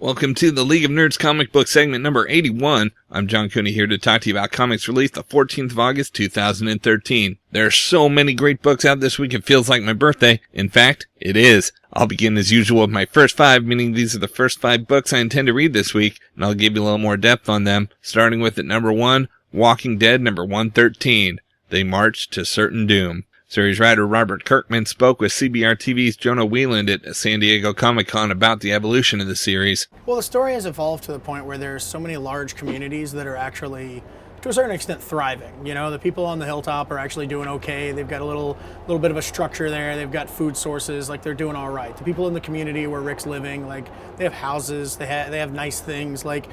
Welcome to the League of Nerds comic book segment number 81. I'm John Cooney here to talk to you about comics released the 14th of August, 2013. There are so many great books out this week it feels like my birthday. In fact, it is. I'll begin as usual with my first five, meaning these are the first 5 books I intend to read this week, and I'll give you a little more depth on them, starting with at number 1, Walking Dead number 113. They March to Certain Doom. Series writer Robert Kirkman spoke with CBR-TV's Jonah Wieland at San Diego Comic-Con about the evolution of the series. Well, the story has evolved to the point where there's so many large communities that are actually, to a certain extent, thriving. You know, the people on the hilltop are actually doing okay. They've got a little bit of a structure there. They've got food sources, like they're doing all right. The people in the community where Rick's living, like they have houses, they have nice things. Like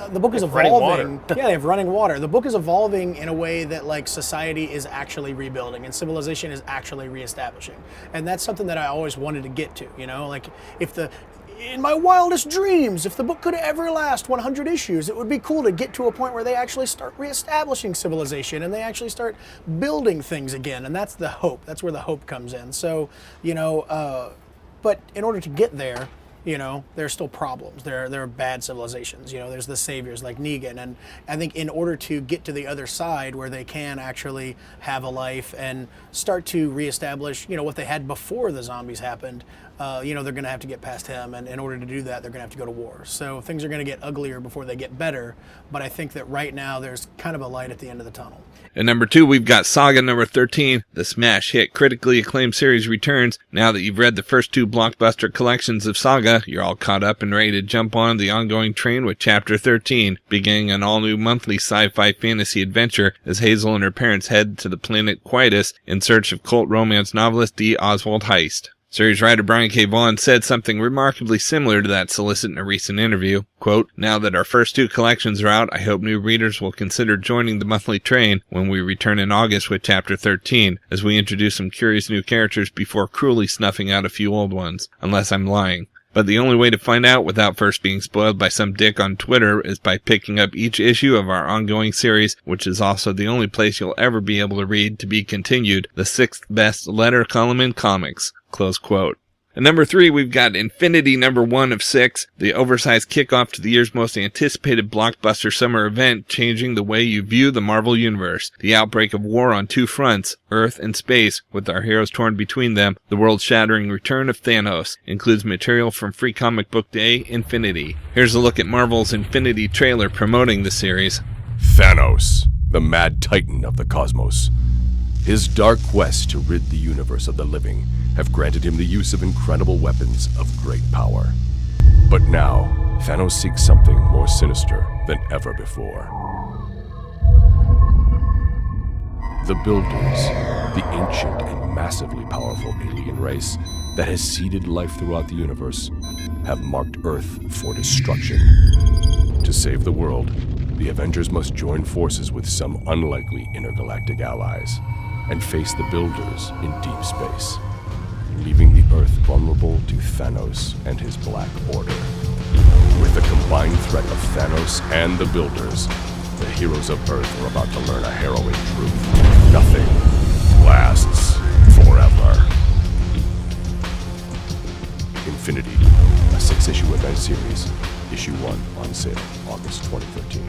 the book is evolving. Yeah, they have running water. The book is evolving in a way that like society is actually rebuilding and civilization is actually reestablishing. And that's something that I always wanted to get to. You know, like in my wildest dreams, if the book could ever last 100 issues, it would be cool to get to a point where they actually start reestablishing civilization and they actually start building things again. And that's the hope. That's where the hope comes in. So, you know, but in order to get there, you know, there's still problems. There are bad civilizations. You know, there's the saviors like Negan. And I think in order to get to the other side where they can actually have a life and start to reestablish, you know, what they had before the zombies happened, you know, they're going to have to get past him. And in order to do that, they're going to have to go to war. So things are going to get uglier before they get better. But I think that right now there's kind of a light at the end of the tunnel. At number 2, we've got Saga number 13. The smash hit, critically acclaimed series returns. Now that you've read the first 2 blockbuster collections of Saga, you're all caught up and ready to jump on the ongoing train with Chapter 13, beginning an all-new monthly sci-fi fantasy adventure as Hazel and her parents head to the planet Quietus in search of cult romance novelist D. Oswald Heist. Series writer Brian K. Vaughan said something remarkably similar to that solicit in a recent interview. Quote, "Now that our first 2 collections are out, I hope new readers will consider joining the monthly train when we return in August with Chapter 13, as we introduce some curious new characters before cruelly snuffing out a few old ones, unless I'm lying. But the only way to find out without first being spoiled by some dick on Twitter is by picking up each issue of our ongoing series, which is also the only place you'll ever be able to read To Be Continued, the 6th best letter column in comics." Close quote. At number 3, we've got Infinity number 1 of 6, the oversized kickoff to the year's most anticipated blockbuster summer event, changing the way you view the Marvel Universe. The outbreak of war on 2 fronts, Earth and space, with our heroes torn between them, the world-shattering return of Thanos, includes material from Free Comic Book Day Infinity. Here's a look at Marvel's Infinity trailer promoting the series. Thanos, the mad titan of the cosmos. His dark quest to rid the universe of the living have granted him the use of incredible weapons of great power. But now, Thanos seeks something more sinister than ever before. The Builders, the ancient and massively powerful alien race that has seeded life throughout the universe, have marked Earth for destruction. To save the world, the Avengers must join forces with some unlikely intergalactic allies and face the Builders in deep space, leaving the Earth vulnerable to Thanos and his Black Order. With the combined threat of Thanos and the Builders, the heroes of Earth are about to learn a harrowing truth. Nothing lasts forever. Infinity, a 6-issue event series. Issue 1 on sale August 2013.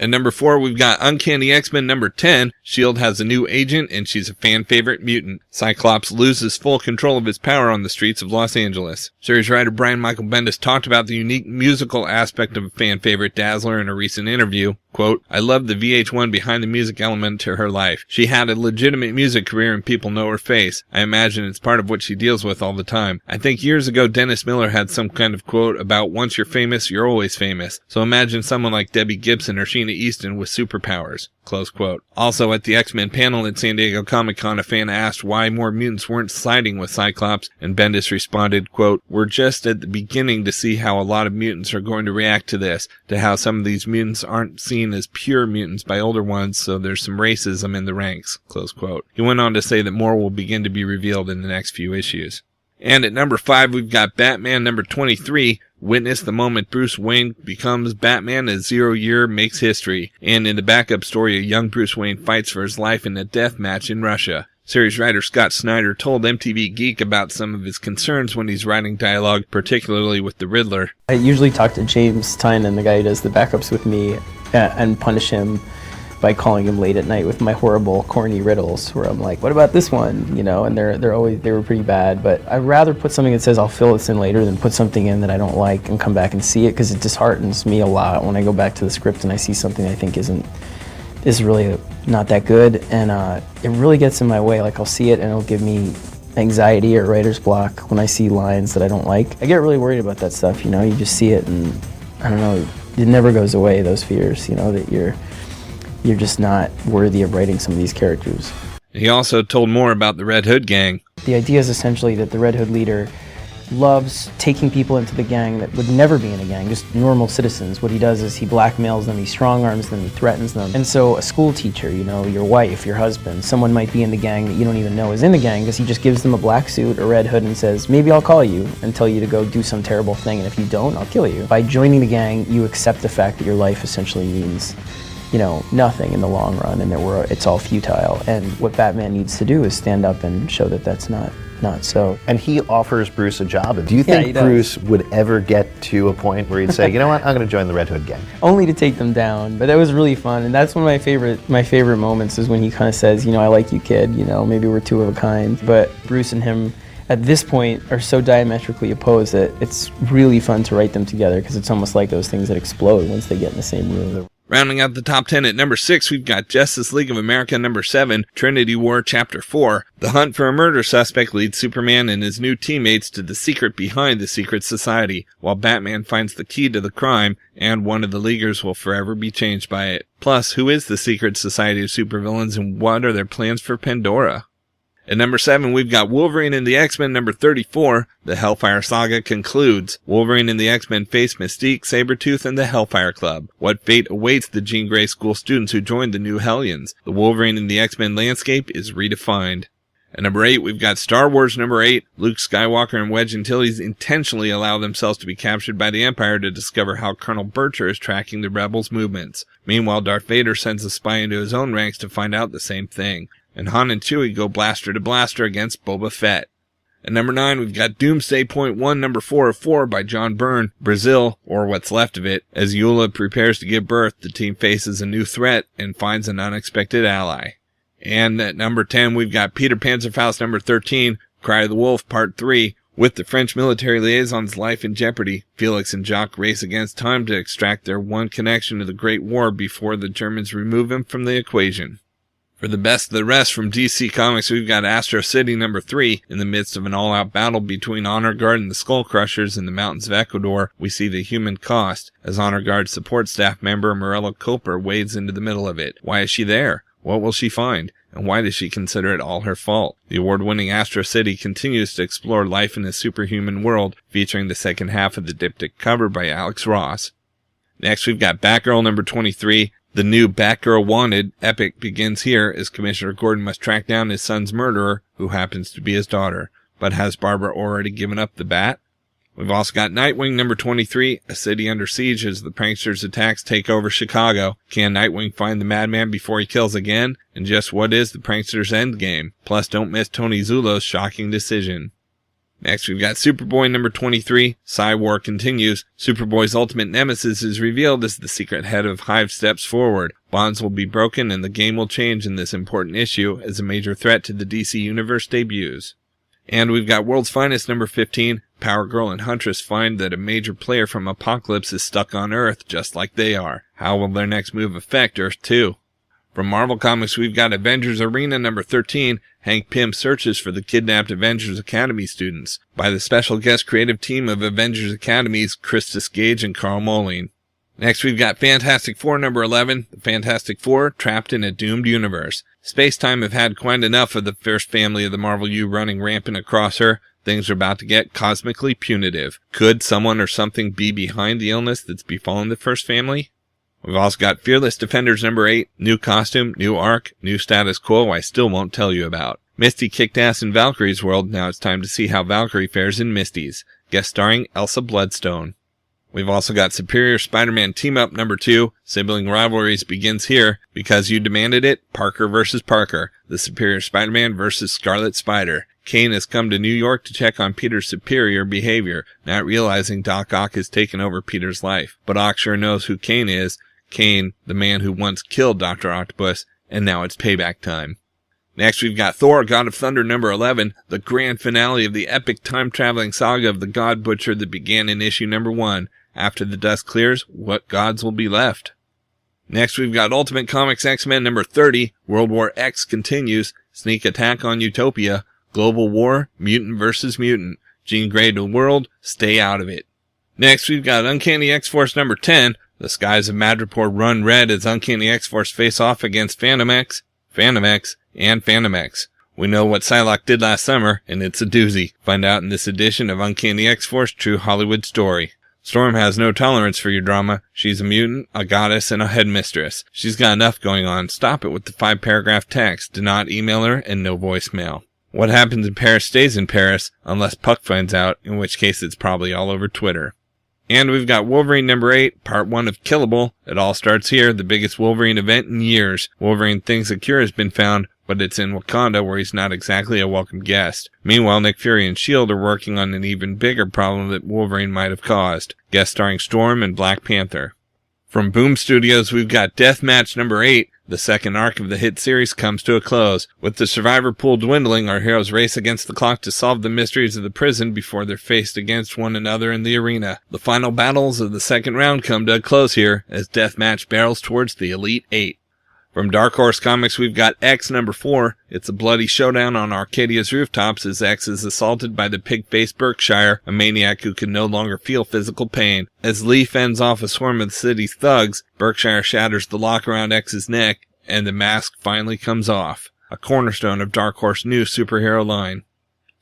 At number 4, we've got Uncanny X-Men number 10. S.H.I.E.L.D. has a new agent, and she's a fan-favorite mutant. Cyclops loses full control of his power on the streets of Los Angeles. Series writer Brian Michael Bendis talked about the unique musical aspect of a fan-favorite Dazzler in a recent interview. Quote, "I love the VH1 behind the music element to her life. She had a legitimate music career and people know her face. I imagine it's part of what she deals with all the time. I think years ago Dennis Miller had some kind of quote about once you're famous, you're always famous. So imagine someone like Debbie Gibson or Sheena Easton with superpowers." Close quote. Also at the X-Men panel at San Diego Comic-Con, a fan asked why more mutants weren't siding with Cyclops, and Bendis responded, quote, "We're just at the beginning to see how a lot of mutants are going to react to this, to how some of these mutants aren't seen as pure mutants by older ones, so there's some racism in the ranks." Close quote. He went on to say that more will begin to be revealed in the next few issues. And at number 5, we've got Batman number 23. Witness the moment Bruce Wayne becomes Batman as Zero Year makes history. And in the backup story, a young Bruce Wayne fights for his life in a death match in Russia. Series writer Scott Snyder told MTV Geek about some of his concerns when he's writing dialogue, particularly with the Riddler. I usually talk to James Tynan, the guy who does the backups with me, and punish him by calling him late at night with my horrible, corny riddles, where I'm like, what about this one? You know, and they were pretty bad, but I'd rather put something that says I'll fill this in later than put something in that I don't like and come back and see it, because it disheartens me a lot when I go back to the script and I see something I think is really not that good, and it really gets in my way. Like, I'll see it and it'll give me anxiety or writer's block when I see lines that I don't like. I get really worried about that stuff, you know, you just see it and, I don't know, it never goes away, those fears, you know, that you're just not worthy of writing some of these characters. He also told more about the Red Hood gang. The idea is essentially that the Red Hood leader loves taking people into the gang that would never be in a gang, just normal citizens. What he does is he blackmails them, he strong-arms them, he threatens them. And so a school teacher, you know, your wife, your husband, someone might be in the gang that you don't even know is in the gang, because he just gives them a black suit, a red hood, and says, maybe I'll call you and tell you to go do some terrible thing, and if you don't, I'll kill you. By joining the gang, you accept the fact that your life essentially means, you know, nothing in the long run, and that it's all futile. And what Batman needs to do is stand up and show that that's not so. And he offers Bruce a job. Do you think Bruce would ever get to a point where he'd say, you know what, I'm going to join the Red Hood gang? Only to take them down, but that was really fun, and that's one of my favorite moments is when he kind of says, you know, I like you, kid, you know, maybe we're two of a kind. But Bruce and him at this point are so diametrically opposed that it's really fun to write them together, because it's almost like those things that explode once they get in the same room. Rounding out the top 10 at number 6, we've got Justice League of America number 7, Trinity War Chapter 4. The hunt for a murder suspect leads Superman and his new teammates to the secret behind the secret society, while Batman finds the key to the crime, and one of the Leaguers will forever be changed by it. Plus, who is the secret society of supervillains, and what are their plans for Pandora? At number 7, we've got Wolverine and the X-Men number 34. The Hellfire Saga concludes. Wolverine and the X-Men face Mystique, Sabretooth, and the Hellfire Club. What fate awaits the Jean Grey School students who joined the new Hellions? The Wolverine and the X-Men landscape is redefined. At number 8, we've got Star Wars number 8. Luke Skywalker and Wedge Antilles intentionally allow themselves to be captured by the Empire to discover how Colonel Butcher is tracking the Rebels' movements. Meanwhile, Darth Vader sends a spy into his own ranks to find out the same thing. And Han and Chewie go blaster to blaster against Boba Fett. At number 9, we've got Doomsday Point 1, number 4 of 4 by John Byrne. Brazil, or what's left of it. As Eula prepares to give birth, the team faces a new threat and finds an unexpected ally. And at number 10, we've got Peter Panzerfaust number 13, Cry of the Wolf, Part 3. With the French military liaison's life in jeopardy, Felix and Jacques race against time to extract their one connection to the Great War before the Germans remove him from the equation. For the best of the rest from DC Comics, we've got Astro City number 3. In the midst of an all-out battle between Honor Guard and the Skull Crushers in the mountains of Ecuador, we see the human cost, as Honor Guard support staff member Morello Culper wades into the middle of it. Why is she there? What will she find? And why does she consider it all her fault? The award-winning Astro City continues to explore life in a superhuman world, featuring the second half of the diptych cover by Alex Ross. Next, we've got Batgirl number 23. The new Batgirl Wanted epic begins here as Commissioner Gordon must track down his son's murderer, who happens to be his daughter. But has Barbara already given up the bat? We've also got Nightwing number 23, a city under siege as the pranksters' attacks take over Chicago. Can Nightwing find the madman before he kills again? And just what is the pranksters' endgame? Plus, don't miss Tony Zulo's shocking decision. Next, we've got Superboy number 23. Psy-War continues. Superboy's ultimate nemesis is revealed as the secret head of Hive steps forward. Bonds will be broken and the game will change in this important issue as a major threat to the DC Universe debuts. And we've got World's Finest number 15. Power Girl and Huntress find that a major player from Apocalypse is stuck on Earth just like they are. How will their next move affect Earth 2? From Marvel Comics, we've got Avengers Arena number 13. Hank Pym searches for the kidnapped Avengers Academy students by the special guest creative team of Avengers Academies, Christus Gage and Carl Moline. Next, we've got Fantastic Four number 11. The Fantastic Four trapped in a doomed universe. Space-Time have had quite enough of the first family of the Marvel U running rampant across her. Things are about to get cosmically punitive. Could someone or something be behind the illness that's befallen the first family? We've also got Fearless Defenders number 8, new costume, new arc, new status quo I still won't tell you about. Misty kicked ass in Valkyrie's world, now it's time to see how Valkyrie fares in Misty's, guest starring Elsa Bloodstone. We've also got Superior Spider-Man Team-Up number 2. Sibling Rivalries begins here. Because You Demanded It, Parker vs. Parker. The Superior Spider-Man vs. Scarlet Spider. Kane has come to New York to check on Peter's superior behavior, not realizing Doc Ock has taken over Peter's life. But Ock sure knows who Kane is. Kane, the man who once killed Dr. Octopus, and now it's payback time. Next, we've got Thor God of Thunder number 11, the grand finale of the epic time-traveling saga of the God Butcher that began in issue number 1. After the dust clears, what gods will be left? Next, we've got Ultimate Comics X-Men number 30, World War X continues, Sneak Attack on Utopia, Global War, Mutant vs. Mutant, Jean Grey to the world, stay out of it. Next, we've got Uncanny X-Force number 10, the skies of Madripoor run red as Uncanny X-Force face off against Phantom X, and Phantom X. We know what Psylocke did last summer, and it's a doozy. Find out in this edition of Uncanny X-Force True Hollywood Story. Storm has no tolerance for your drama. She's a mutant, a goddess, and a headmistress. She's got enough going on. Stop it with the 5-paragraph text. Do not email her, and no voicemail. What happens in Paris stays in Paris, unless Puck finds out, in which case it's probably all over Twitter. And we've got Wolverine number 8, part 1 of Killable. It all starts here, the biggest Wolverine event in years. Wolverine thinks a cure has been found, but it's in Wakanda where he's not exactly a welcome guest. Meanwhile, Nick Fury and S.H.I.E.L.D. are working on an even bigger problem that Wolverine might have caused. Guest starring Storm and Black Panther. From Boom Studios, we've got Deathmatch number 8. The second arc of the hit series comes to a close. With the survivor pool dwindling, our heroes race against the clock to solve the mysteries of the prison before they're faced against one another in the arena. The final battles of the second round come to a close here as Deathmatch barrels towards the Elite 8. From Dark Horse Comics, we've got X number 4. It's a bloody showdown on Arcadia's rooftops as X is assaulted by the pig-faced Berkshire, a maniac who can no longer feel physical pain. As Lee fends off a swarm of the city's thugs, Berkshire shatters the lock around X's neck, and the mask finally comes off. A cornerstone of Dark Horse's new superhero line.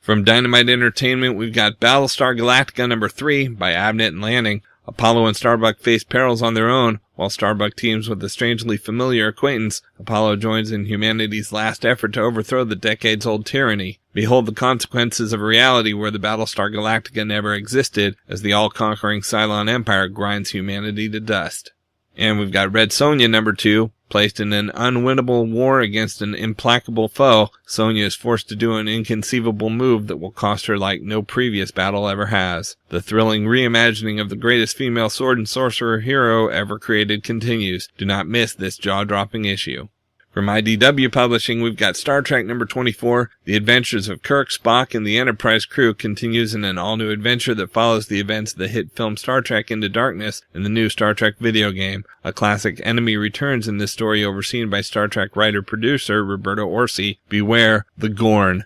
From Dynamite Entertainment, we've got Battlestar Galactica number 3 by Abnett and Lanning. Apollo and Starbuck face perils on their own. While Starbuck teams with a strangely familiar acquaintance, Apollo joins in humanity's last effort to overthrow the decades-old tyranny. Behold the consequences of a reality where the Battlestar Galactica never existed, as the all-conquering Cylon Empire grinds humanity to dust. And we've got Red Sonja number 2. Placed in an unwinnable war against an implacable foe, Sonja is forced to do an inconceivable move that will cost her like no previous battle ever has. The thrilling reimagining of the greatest female sword and sorcerer hero ever created continues. Do not miss this jaw-dropping issue. From IDW Publishing, we've got Star Trek number 24. The adventures of Kirk, Spock, and the Enterprise crew continues in an all-new adventure that follows the events of the hit film Star Trek Into Darkness and the new Star Trek video game. A classic enemy returns in this story overseen by Star Trek writer-producer Roberto Orci. Beware the Gorn.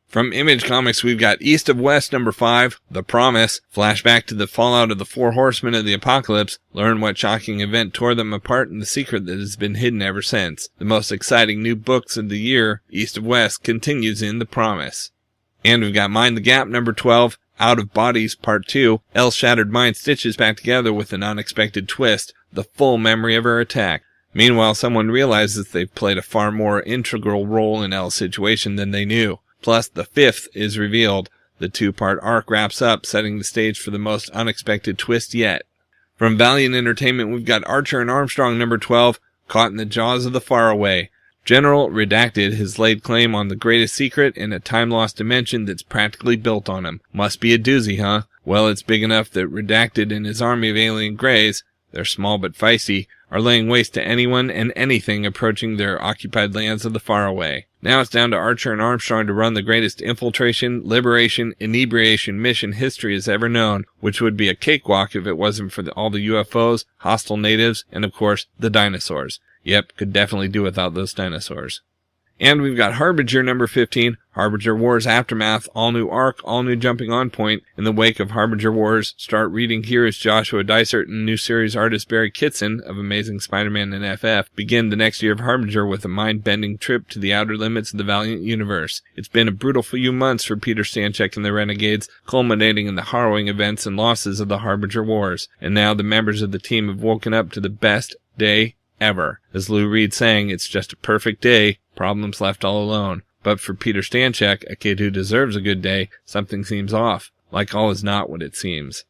From Image Comics, we've got East of West number 5, The Promise. Flashback to the fallout of the 4 Horsemen of the Apocalypse. Learn what shocking event tore them apart and the secret that has been hidden ever since. The most exciting new books of the year, East of West, continues in The Promise. And we've got Mind the Gap number 12, Out of Bodies Part 2. Elle's shattered mind stitches back together with an unexpected twist, the full memory of her attack. Meanwhile, someone realizes they've played a far more integral role in Elle's situation than they knew. Plus, the 5th is revealed. The 2-part arc wraps up, setting the stage for the most unexpected twist yet. From Valiant Entertainment, we've got Archer and Armstrong number 12, Caught in the Jaws of the Faraway. General Redacted has laid claim on the greatest secret in a time-lost dimension that's practically built on him. Must be a doozy, huh? Well, it's big enough that Redacted and his army of alien greys, they're small but feisty, are laying waste to anyone and anything approaching their occupied lands of the faraway. Now it's down to Archer and Armstrong to run the greatest infiltration, liberation, inebriation mission history has ever known, which would be a cakewalk if it wasn't for all the UFOs, hostile natives, and of course, the dinosaurs. Yep, could definitely do without those dinosaurs. And we've got Harbinger number 15, Harbinger Wars Aftermath, all new arc, all new jumping on point. In the wake of Harbinger Wars, start reading here as Joshua Dysart and new series artist Barry Kitson of Amazing Spider-Man and FF begin the next year of Harbinger with a mind-bending trip to the outer limits of the Valiant universe. It's been a brutal few months for Peter Stanchek and the Renegades, culminating in the harrowing events and losses of the Harbinger Wars. And now the members of the team have woken up to the best day ever. As Lou Reed sang, it's just a perfect day, problems left all alone. But for Peter Stanchek, a kid who deserves a good day, something seems off. Like all is not what it seems.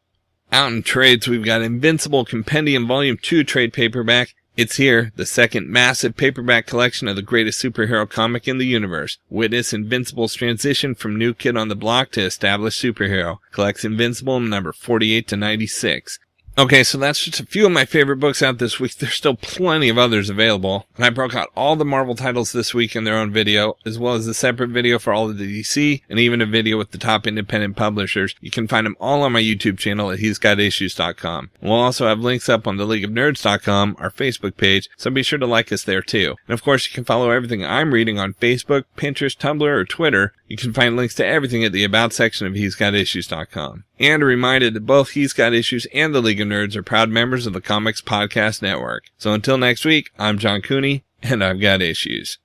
Out in trades, we've got Invincible Compendium Volume 2 trade paperback. It's here, the second massive paperback collection of the greatest superhero comic in the universe. Witness Invincible's transition from new kid on the block to established superhero. Collects Invincible number 48 to 96. Okay, so that's just a few of my favorite books out this week. There's still plenty of others available. And I broke out all the Marvel titles this week in their own video, as well as a separate video for all of the DC, and even a video with the top independent publishers. You can find them all on my YouTube channel at he'sgotissues.com. We'll also have links up on theleagueofnerds.com, our Facebook page, so be sure to like us there too. And of course, you can follow everything I'm reading on Facebook, Pinterest, Tumblr, or Twitter. You can find links to everything at the About section of he'sgotissues.com. And a reminder that both He's Got Issues and the League of Nerds are proud members of the Comics Podcast Network. So until next week, I'm John Cooney, and I've got issues.